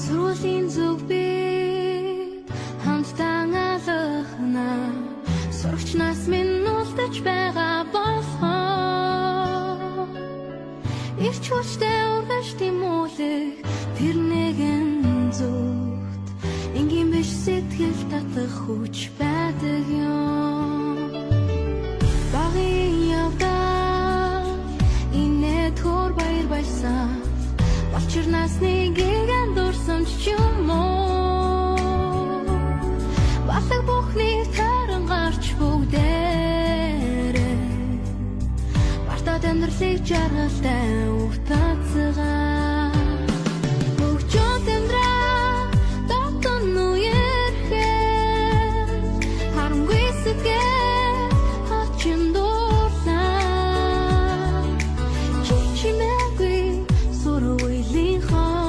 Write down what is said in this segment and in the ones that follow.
Surulin zugbi хамтдан алхна сурагч нас минь үлдэж байгаа болохоор ирч хүчтэй ургаж тимүүлэх тэр нэгэн зүгт энгийн биш сэтгэл татах хүч байдаг юм багын явдал инээ төр баяр байсан болчир насны гигэн дурсан ч юм уу батлаг бүхний таран гарч бүгдээрээ бартад амьдралыг жаргалтай утацгаа хөгжөөд амьдраа дотн үерхээ харамгүй сэтгэл хачин дуурлаа чичимээгүй сургуулийн хон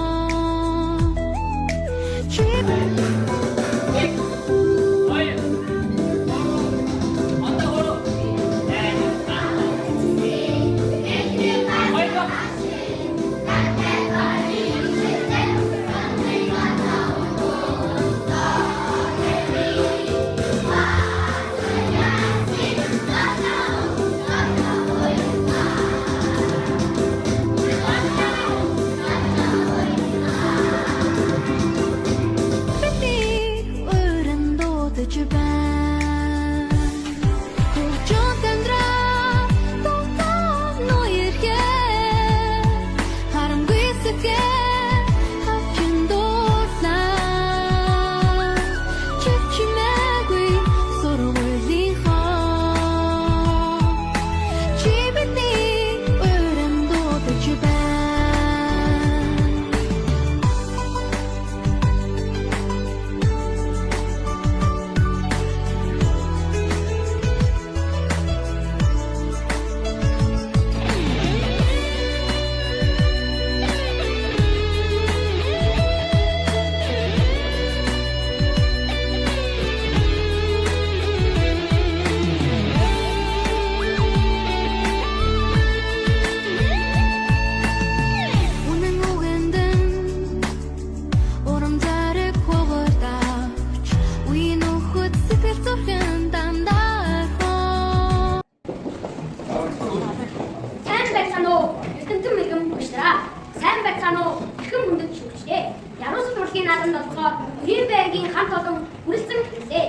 хамт олон хүрэлцэн хэлээ.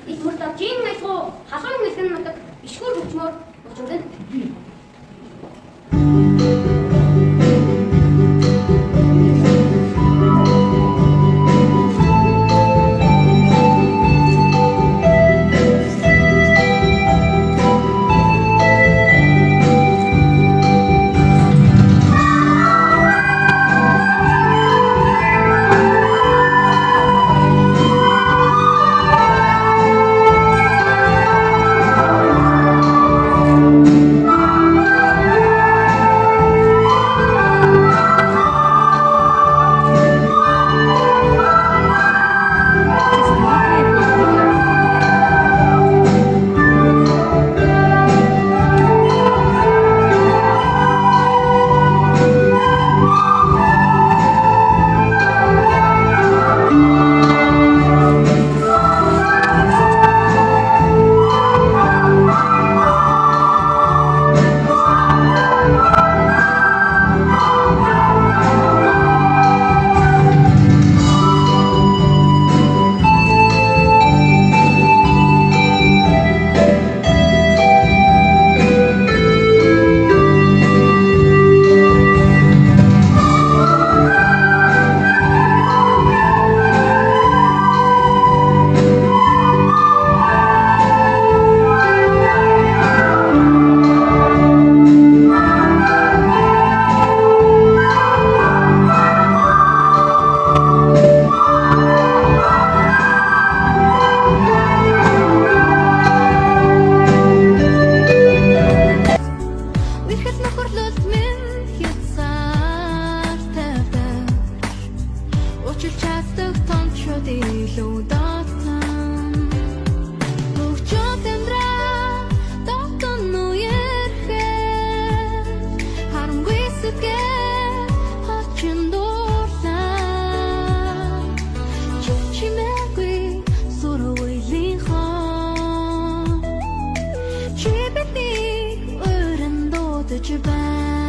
Бид мөрдөө жин айсуу халуун мэлгэн мөдөг ишгүүр хөгжмөр хөгжмөрөн. that you're back.